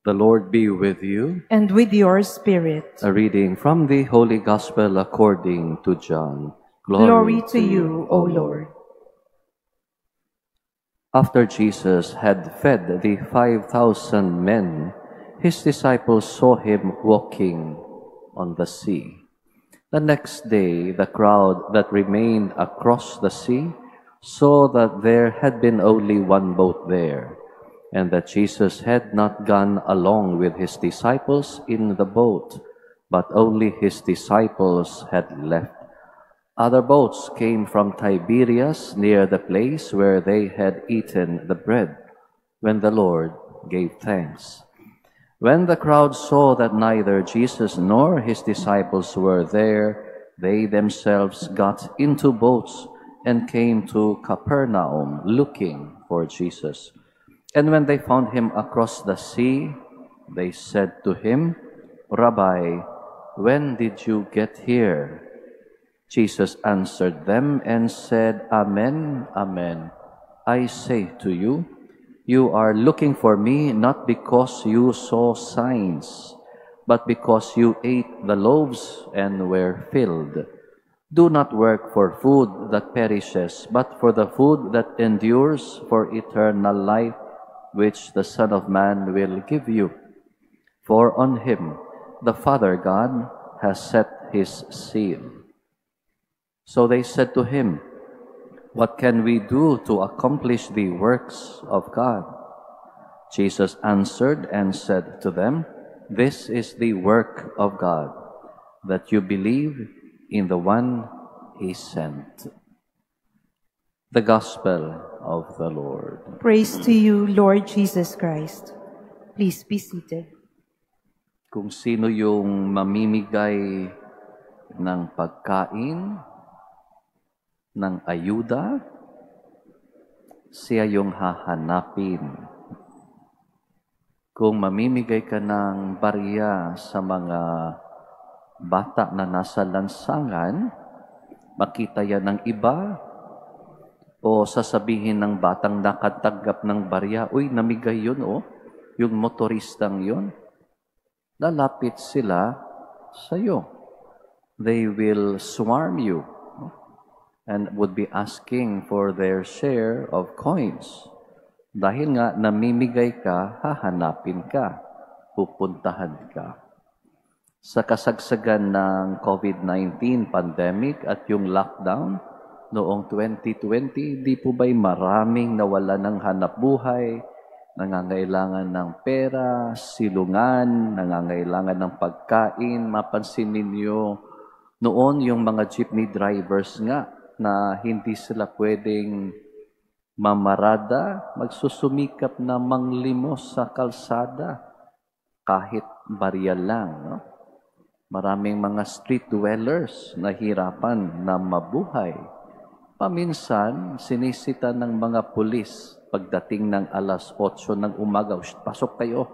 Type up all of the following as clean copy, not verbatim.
The Lord be with you. And with your spirit. A reading from the Holy Gospel according to John. Glory to you, O Lord. After Jesus had fed the 5,000 men, his disciples saw him walking on the sea. The next day, the crowd that remained across the sea saw that there had been only one boat there, and that Jesus had not gone along with his disciples in the boat, but only his disciples had left. Other boats came from Tiberias near the place where they had eaten the bread, when the Lord gave thanks. When the crowd saw that neither Jesus nor his disciples were there, they themselves got into boats and came to Capernaum looking for Jesus. And when they found him across the sea, they said to him, "Rabbi, when did you get here?" Jesus answered them and said, "Amen, amen. I say to you, you are looking for me not because you saw signs, but because you ate the loaves and were filled. Do not work for food that perishes, but for the food that endures for eternal life, which the Son of Man will give you. For on him the Father God has set his seal." So they said to him, "What can we do to accomplish the works of God?" Jesus answered and said to them, "This is the work of God, that you believe in the one he sent." The Gospel of the Lord. Praise to you, Lord Jesus Christ. Please be seated. Kung sino yung mamimigay ng pagkain, ng ayuda, siya yung hahanapin. Kung mamimigay ka ng barya sa mga bata na nasa lansangan, makita yan ng iba, o sasabihin ng batang nakatanggap ng barya, "Uy, namigay yun, oh, yung motoristang yun." Lalapit sila sa'yo. They will swarm you and would be asking for their share of coins. Dahil nga namimigay ka, hahanapin ka, pupuntahan ka. Sa kasagsagan ng COVID-19 pandemic at yung lockdown noong 2020, di po ba'y maraming nawala ng hanap buhay, nangangailangan ng pera, silungan, nangangailangan ng pagkain. Mapansin ninyo noon yung mga jeepney drivers nga, na hindi sila pwedeng mamarada, magsusumikap na manglimos sa kalsada kahit barya lang. No? Maraming mga street dwellers nahirapan na mabuhay. Paminsan, sinisita ng mga pulis pagdating ng alas 8 ng umaga, "Pasok kayo."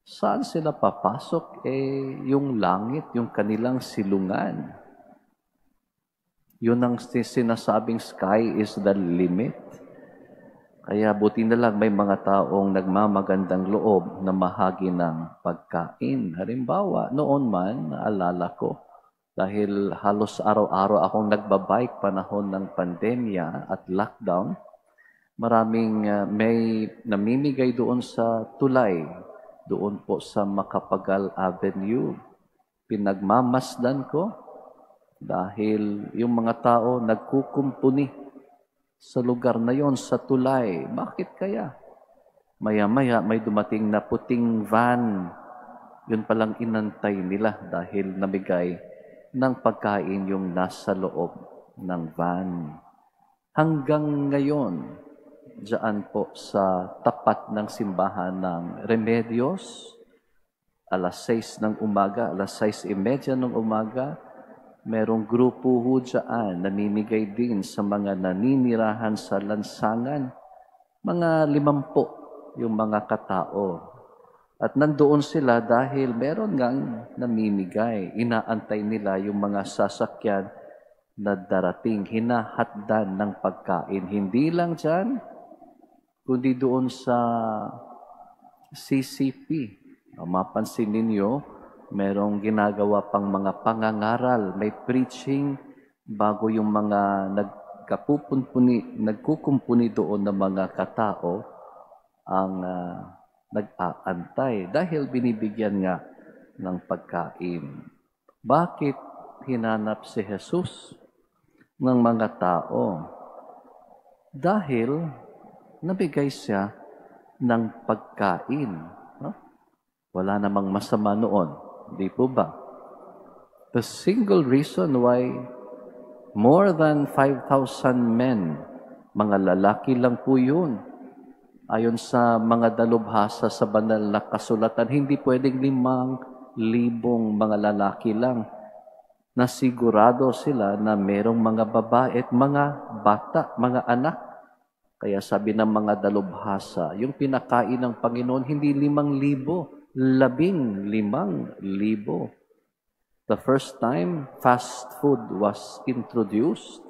Saan sila papasok? Yung langit, yung kanilang silungan. Yun ang sinasabing sky is the limit. Kaya buti na lang may mga taong nagmamagandang loob na mahagi ng pagkain. Halimbawa, noon man, naalala ko, dahil halos araw-araw akong nagbabike panahon ng pandemya at lockdown, maraming may namimigay doon sa tulay, doon po sa Macapagal Avenue. Pinagmamasdan ko, dahil yung mga tao nagkukumpuni sa lugar na yon, sa tulay. Bakit kaya? Maya-maya may dumating na puting van. Yun palang inantay nila dahil namigay ng pagkain yung nasa loob ng van. Hanggang ngayon, diyan po sa tapat ng simbahan ng Remedios, alas 6 ng umaga, alas 6:30 ng umaga, merong grupo ho dyan, namimigay din sa mga naninirahan sa lansangan. Mga 50 yung mga katao. At nandoon sila dahil meron ngang namimigay. Inaantay nila yung mga sasakyan na darating, hinahakdan ng pagkain. Hindi lang dyan, kundi doon sa CCP. Mapansin ninyo, merong ginagawa pang mga pangangaral, may preaching bago yung mga nagkukumpuni doon ng mga katao ang nag-aantay dahil binibigyan nga ng pagkain. Bakit hinanap si Jesus ng mga tao? Dahil nabigay siya ng pagkain. No? Wala namang masama noon. Di po ba? The single reason why more than 5,000 men, mga lalaki lang po yun. Ayon sa mga dalubhasa sa banal na kasulatan, hindi pwedeng 5,000 mga lalaki lang. Nasigurado sila na merong mga babae at mga bata, mga anak. Kaya sabi ng mga dalubhasa, yung pinakain ng Panginoon, hindi 5,000, 15,000. The first time fast food was introduced,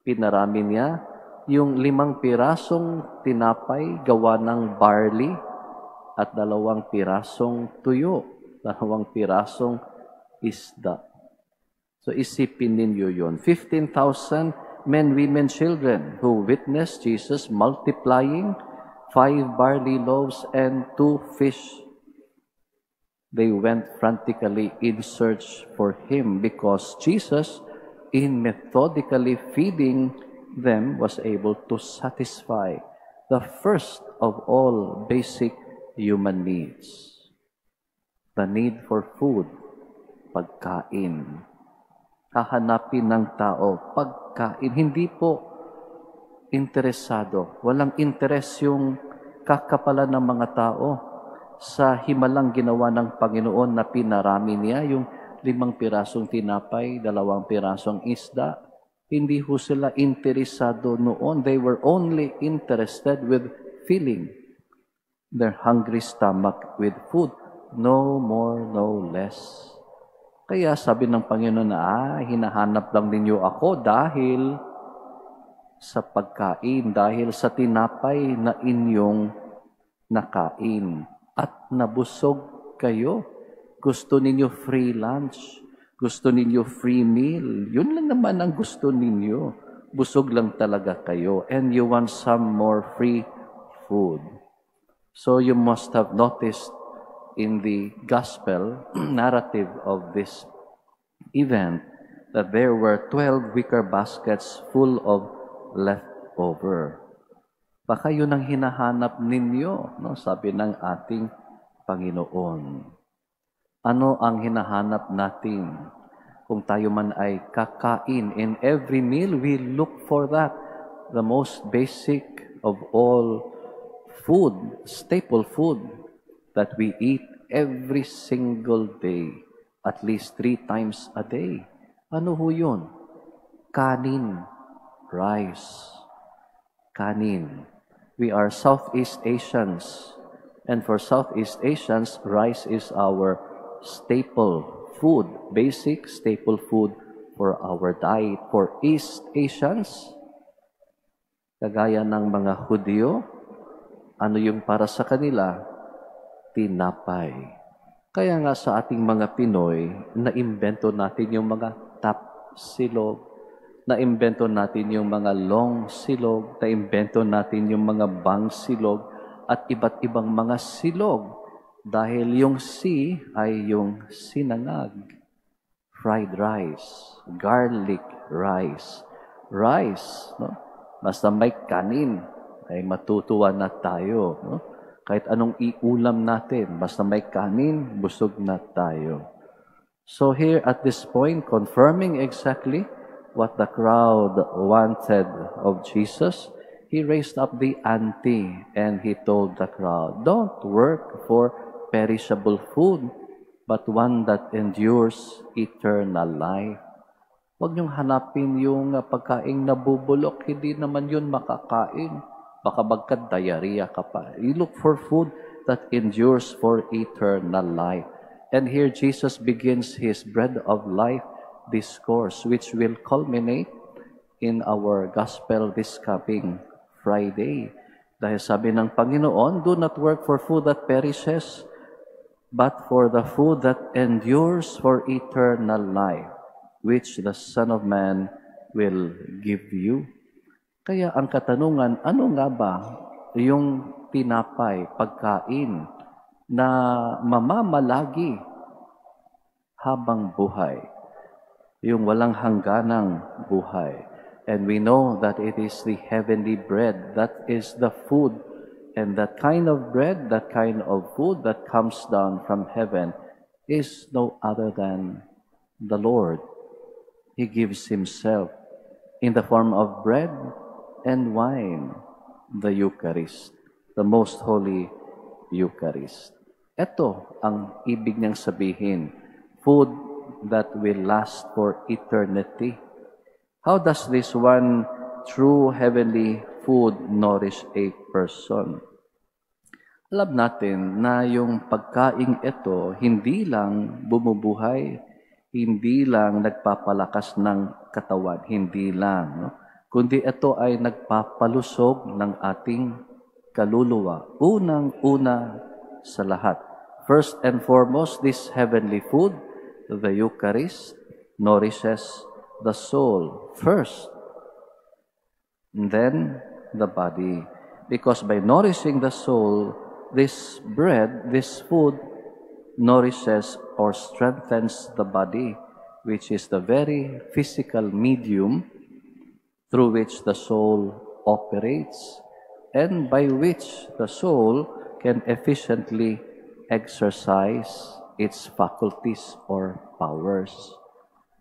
pinarami niya yung 5 pirasong tinapay gawa ng barley at 2 pirasong tuyo, 2 pirasong isda. So isipin ninyo yun. 15,000 men, women, children who witnessed Jesus multiplying 5 barley loaves and 2 fish. They went frantically in search for him because Jesus, in methodically feeding them, was able to satisfy the first of all basic human needs. The need for food, pagkain. Hahanapin ng tao, pagkain. Hindi po interesado. Walang interes yung kakapalan ng mga tao sa himalang ginawa ng Panginoon na pinarami niya yung 5 pirasong tinapay, 2 pirasong isda. Hindi ho sila interesado noon. They were only interested with filling their hungry stomach with food. No more, no less. Kaya sabi ng Panginoon na, hinahanap lang ninyo ako dahil sa pagkain, dahil sa tinapay na inyong nakain. At nabusog kayo. Gusto ninyo free lunch. Gusto ninyo free meal. Yun lang naman ang gusto ninyo. Busog lang talaga kayo. And you want some more free food. So you must have noticed in the gospel narrative of this event that there were 12 wicker baskets full of leftover. Baka yun ang hinahanap ninyo, no? Sabi ng ating Panginoon. Ano ang hinahanap natin? Kung tayo man ay kakain, in every meal we look for that. The most basic of all food, staple food that we eat every single day, at least 3 times a day. Ano ho yun? Kanin, rice, kanin. We are Southeast Asians, and for Southeast Asians, rice is our staple food, basic staple food for our diet. For East Asians, kagaya ng mga Hudyo, ano yung para sa kanila? Tinapay. Kaya nga sa ating mga Pinoy, naimbento natin yung mga tapsilog, naimbento natin yung mga long silog, naimbento natin yung mga bang silog, at iba't ibang mga silog. Dahil yung si ay yung sinangag, fried rice, garlic rice. Rice, no? Basta may kanin, ay matutuwa na tayo. No? Kahit anong iulam natin, basta may kanin, busog na tayo. So here at this point, confirming exactly what the crowd wanted of Jesus, he raised up the ante and he told the crowd, don't work for perishable food, but one that endures eternal life. Huwag niyong hanapin yung pagkaing nabubulok, hindi naman yun makakain. Baka magka-diarrhea ka pa. You look for food that endures for eternal life. And here Jesus begins his bread of life discourse, which will culminate in our gospel this coming Friday. Dahil sabi ng Panginoon, do not work for food that perishes, but for the food that endures for eternal life, which the Son of Man will give you. Kaya ang katanungan, ano nga ba yung tinapay, pagkain na mamamalagi habang buhay? Yung walang hangganang buhay. And we know that it is the heavenly bread. That is the food. And that kind of bread, that kind of food that comes down from heaven is no other than the Lord. He gives Himself in the form of bread and wine, the Eucharist, the most holy Eucharist. Ito ang ibig niyang sabihin, food that will last for eternity. How does this one true heavenly food nourish a person? Alam natin na yung pagkaing ito, hindi lang bumubuhay, hindi lang nagpapalakas ng katawan, hindi lang, no? Kundi ito ay nagpapalusog ng ating kaluluwa. Unang-una sa lahat. First and foremost, this heavenly food, the Eucharist, nourishes the soul first, and then the body. Because by nourishing the soul, this bread, this food, nourishes or strengthens the body, which is the very physical medium through which the soul operates, and by which the soul can efficiently exercise its faculties or powers.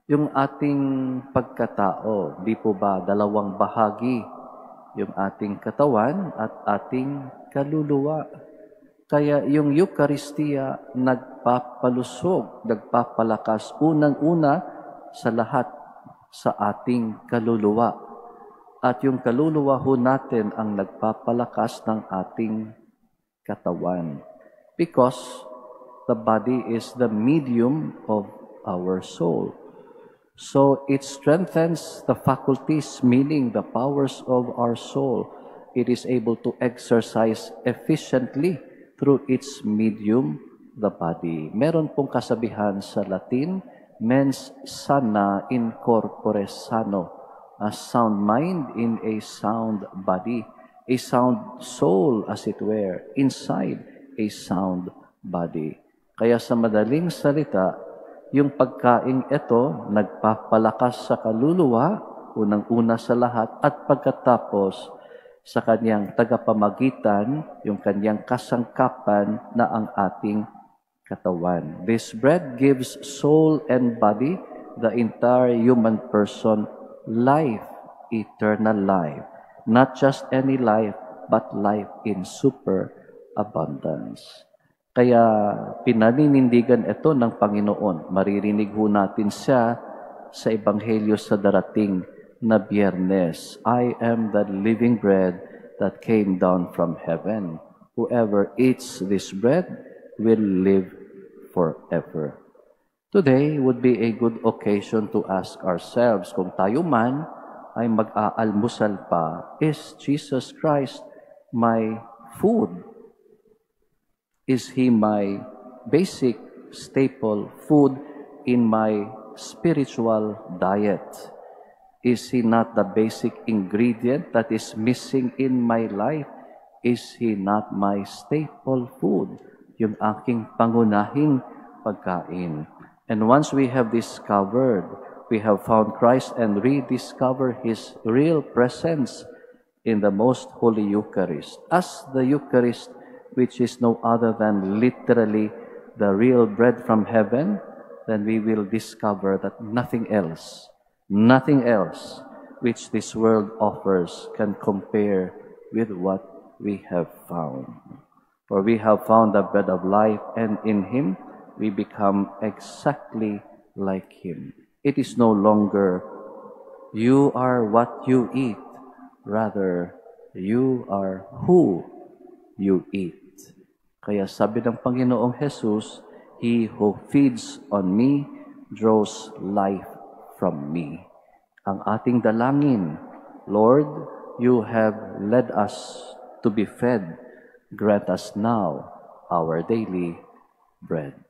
Yung ating pagkatao, di po ba dalawang bahagi? Yung ating katawan at ating kaluluwa. Kaya yung Eucharistia nagpapalusog, nagpapalakas unang-una sa lahat sa ating kaluluwa. At yung kaluluwa ho natin ang nagpapalakas ng ating katawan. Because the body is the medium of our soul. So it strengthens the faculties, meaning the powers of our soul. It is able to exercise efficiently through its medium, the body. Meron pong kasabihan sa Latin, mens sana in corpore sano, a sound mind in a sound body, a sound soul, as it were, inside a sound body. Kaya sa madaling salita, yung pagkaing ito, nagpapalakas sa kaluluwa, unang-una sa lahat, at pagkatapos sa kanyang tagapamagitan, yung kanyang kasangkapan na ang ating katawan. This bread gives soul and body, the entire human person, life, eternal life. Not just any life, but life in superabundance. Kaya pinaninindigan ito ng Panginoon. Maririnig ho natin siya sa Ebanghelyo sa darating na Biyernes. I am the living bread that came down from heaven. Whoever eats this bread will live forever. Today would be a good occasion to ask ourselves kung tayo man ay mag-aalmusal pa, is Jesus Christ my food? Is He my basic staple food in my spiritual diet? Is He not the basic ingredient that is missing in my life? Is He not my staple food? Yung aking pangunahing pagkain. And once we have discovered, we have found Christ and rediscover His real presence in the most holy Eucharist. As the Eucharist, which is no other than literally the real bread from heaven, then we will discover that nothing else which this world offers can compare with what we have found. For we have found the bread of life, and in Him we become exactly like Him. It is no longer, you are what you eat, rather, you are who you eat. Kaya sabi ng Panginoong Jesus, He who feeds on me draws life from me. Ang ating dalangin, Lord, you have led us to be fed, grant us now our daily bread.